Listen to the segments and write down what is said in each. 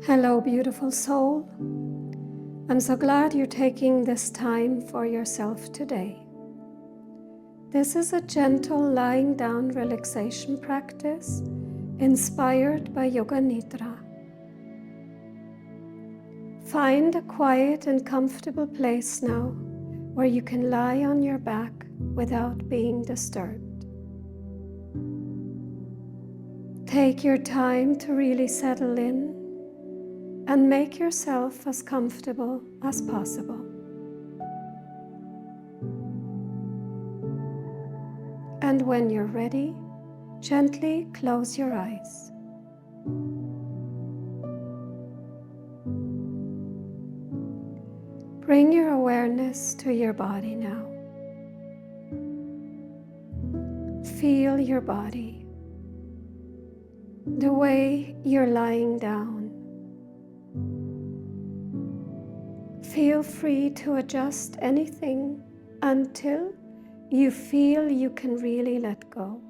Hello, beautiful soul. I'm so glad you're taking this time for yourself today. This is a gentle lying down relaxation practice inspired by Yoga Nidra. Find a quiet and comfortable place now where you can lie on your back without being disturbed. Take your time to really settle in and make yourself as comfortable as possible. And when you're ready, gently close your eyes. Bring your awareness to your body now. Feel your body, the way you're lying down. Feel free to adjust anything until you feel you can really let go.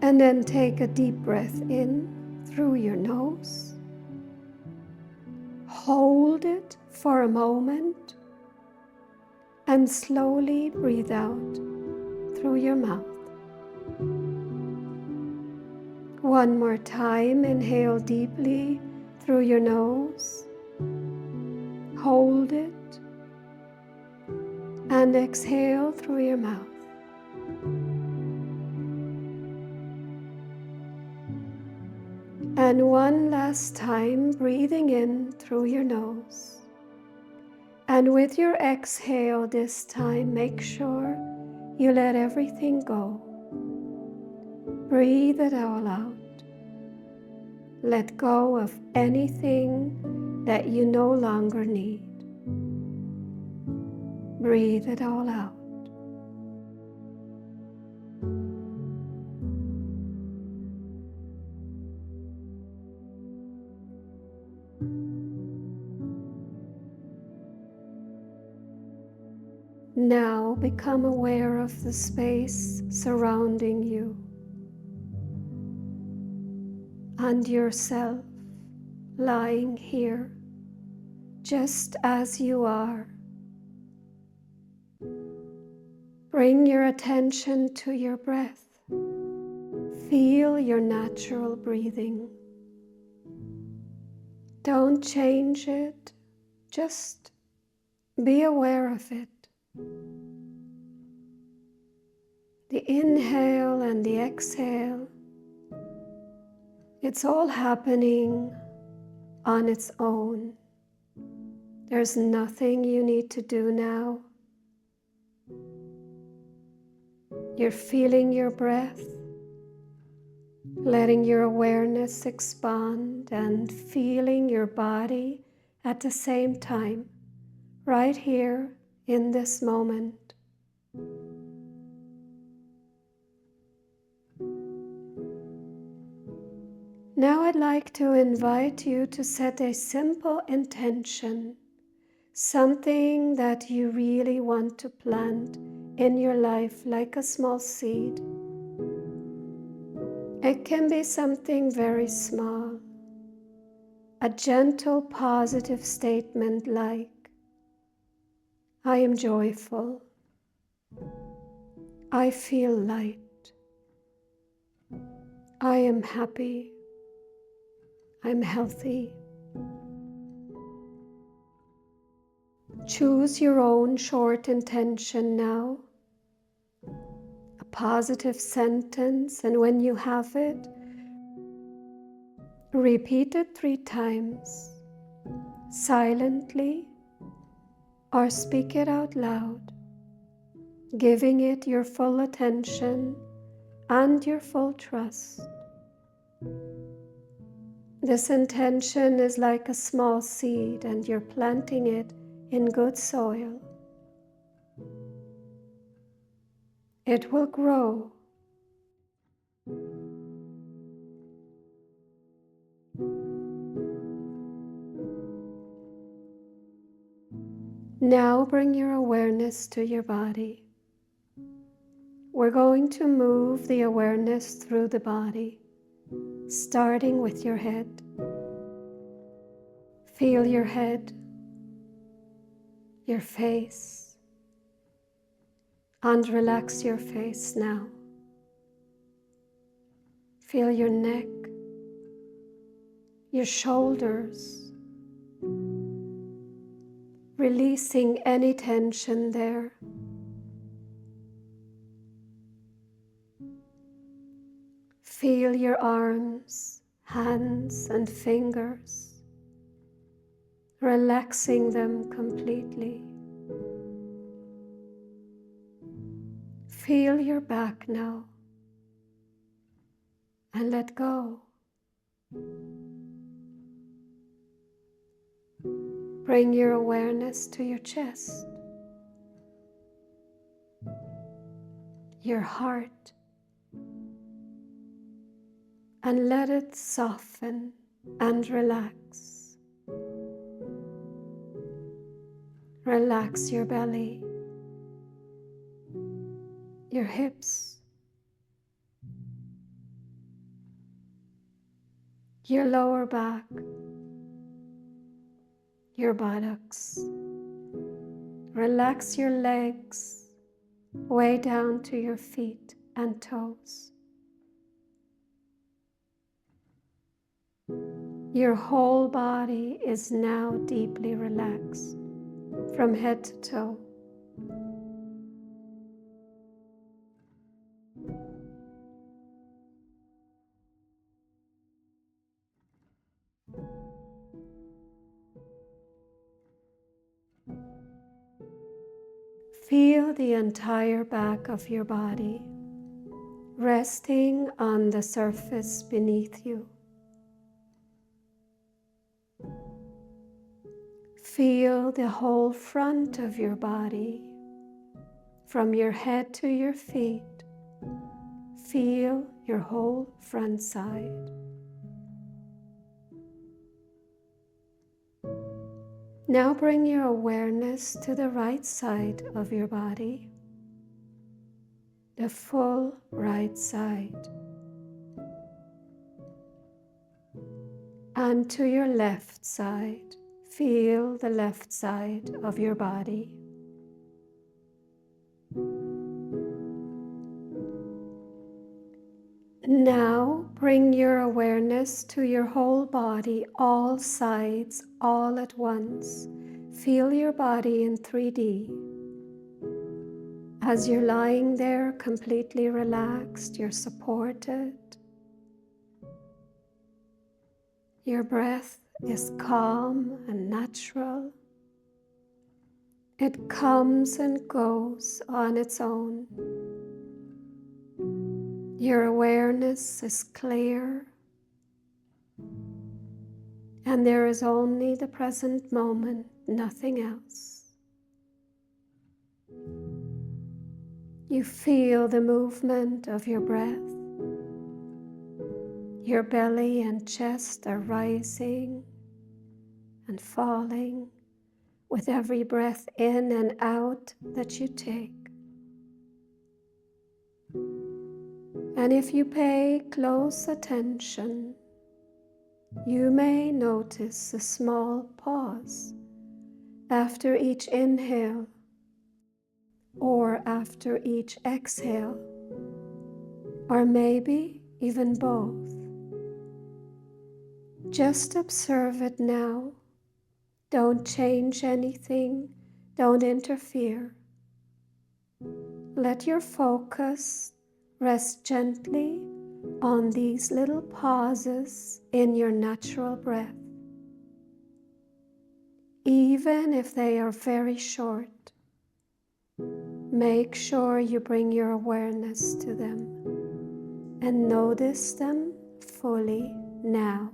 And then take a deep breath in through your nose. Hold it for a moment and slowly breathe out through your mouth. One more time, inhale deeply through your nose. Hold it and exhale through your mouth. And one last time, breathing in through your nose. And with your exhale this time, make sure you let everything go. Breathe it all out. Let go of anything that you no longer need. Breathe it all out. Now become aware of the space surrounding you and yourself lying here just as you are. Bring your attention to your breath. Feel your natural breathing. Don't change it, just be aware of it. The inhale and the exhale, it's all happening on its own. There's nothing you need to do now. You're feeling your breath, letting your awareness expand and feeling your body at the same time, right here in this moment. Now I'd like to invite you to set a simple intention, something that you really want to plant in your life like a small seed. It can be something very small, a gentle positive statement like, I am joyful, I feel light, I am happy, I'm healthy. Choose your own short intention now, a positive sentence, and when you have it, repeat it 3 times, silently, or speak it out loud, giving it your full attention and your full trust. This intention is like a small seed and you're planting it in good soil. It will grow. Now bring your awareness to your body. We're going to move the awareness through the body, starting with your head. Feel your head, your face, and relax your face now. Feel your neck, your shoulders, releasing any tension there. Feel your arms, hands, and fingers, relaxing them completely. Feel your back now and let go. Bring your awareness to your chest, your heart, and let it soften and relax. Relax your belly, your hips, your lower back, your buttocks. Relax your legs way down to your feet and toes. Your whole body is now deeply relaxed from head to toe. Feel the entire back of your body resting on the surface beneath you. Feel the whole front of your body, from your head to your feet. Feel your whole front side. Now bring your awareness to the right side of your body, the full right side, and to your left side. Feel the left side of your body. Now bring your awareness to your whole body, all sides, all at once. Feel your body in 3D. As you're lying there completely relaxed, you're supported. Your breath is calm and natural. It comes and goes on its own. Your awareness is clear, and there is only the present moment, nothing else. You feel the movement of your breath. Your belly and chest are rising and falling with every breath in and out that you take. And if you pay close attention, you may notice a small pause after each inhale or after each exhale, or maybe even both. Just observe it now. Don't change anything. Don't interfere. Let your focus rest gently on these little pauses in your natural breath. Even if they are very short, make sure you bring your awareness to them and notice them fully now.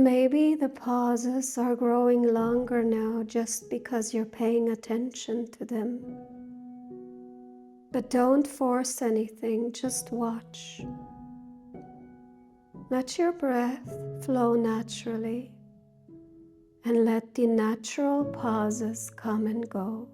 maybe the pauses are growing longer now just because you're paying attention to them. But don't force anything, just watch. Let your breath flow naturally and let the natural pauses come and go.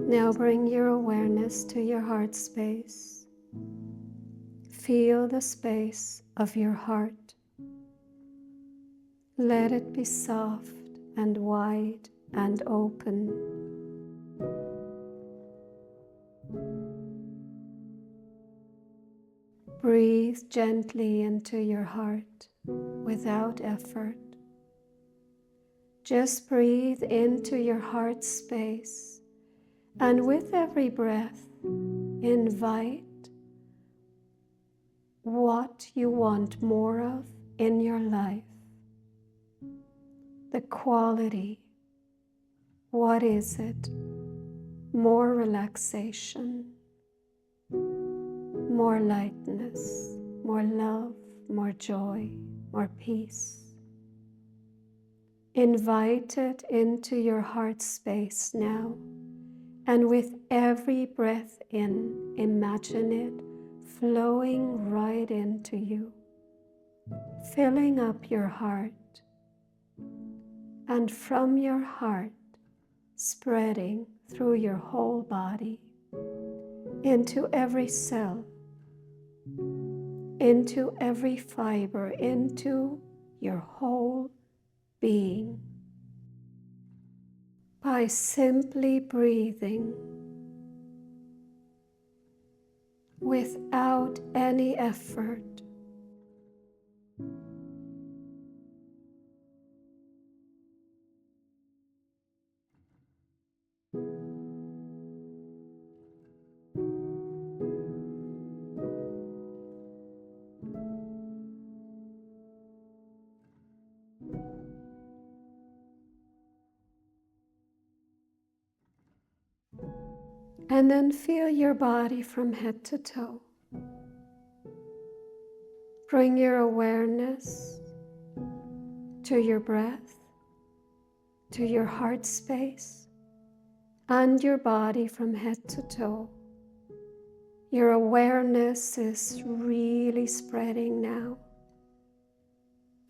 Now bring your awareness to your heart space. Feel the space of your heart. Let it be soft and wide and open. Breathe gently into your heart without effort. Just breathe into your heart space, and with every breath, invite what you want more of in your life. The quality. What is it? More relaxation, more lightness, more love, more joy, more peace. Invite it into your heart space now, and with every breath in, imagine it flowing right into you, filling up your heart, and from your heart spreading through your whole body, into every cell, into every fiber, into your whole being. By simply breathing without any effort. And then feel your body from head to toe. Bring your awareness to your breath, to your heart space, and your body from head to toe. Your awareness is really spreading now,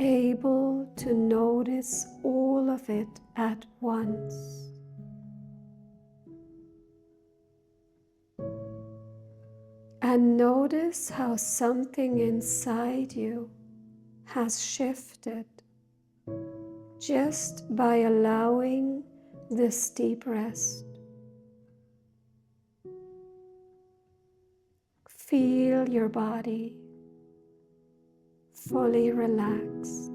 able to notice all of it at once. And notice how something inside you has shifted just by allowing this deep rest. Feel your body fully relaxed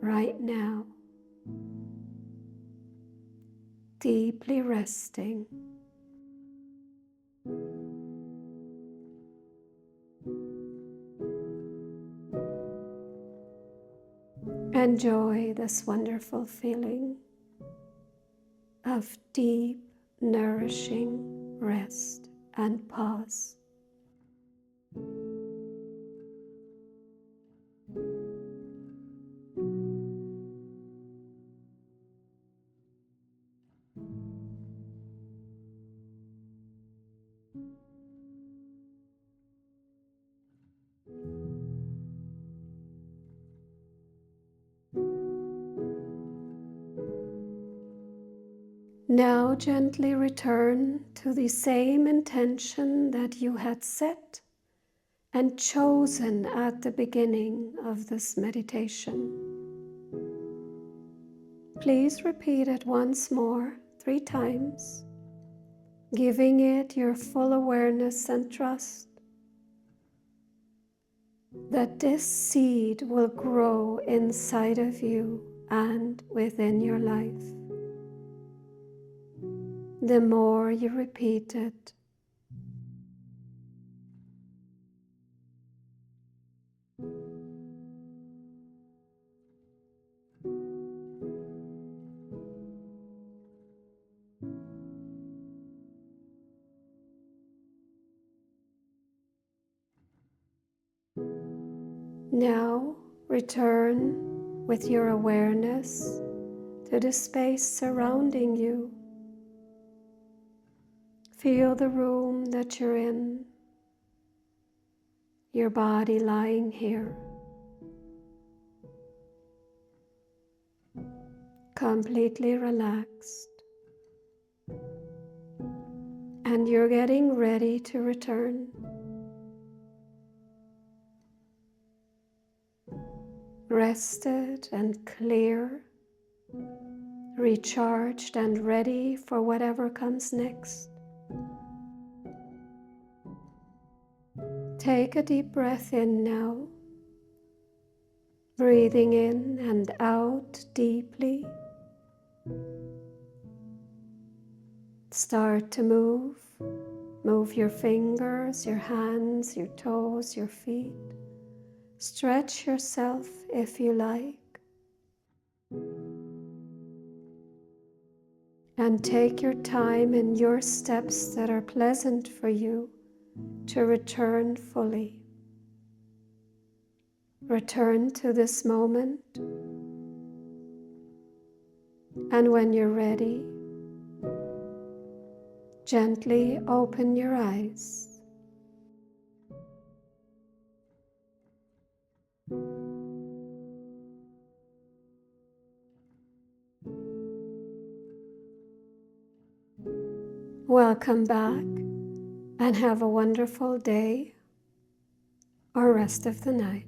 right now, deeply resting. Enjoy this wonderful feeling of deep, nourishing rest and pause. Now gently return to the same intention that you had set and chosen at the beginning of this meditation. Please repeat it once more, 3 times, giving it your full awareness and trust that this seed will grow inside of you and within your life. The more you repeat it, Now return with your awareness to the space surrounding you. Feel the room that you're in, your body lying here, completely relaxed, and you're getting ready to return. Rested and clear, recharged and ready for whatever comes next. Take a deep breath in now, breathing in and out deeply. Start to move. Move your fingers, your hands, your toes, your feet. Stretch yourself if you like. And take your time in your steps that are pleasant for you to return fully. Return to this moment, and when you're ready, gently open your eyes. Welcome back, and have a wonderful day or rest of the night.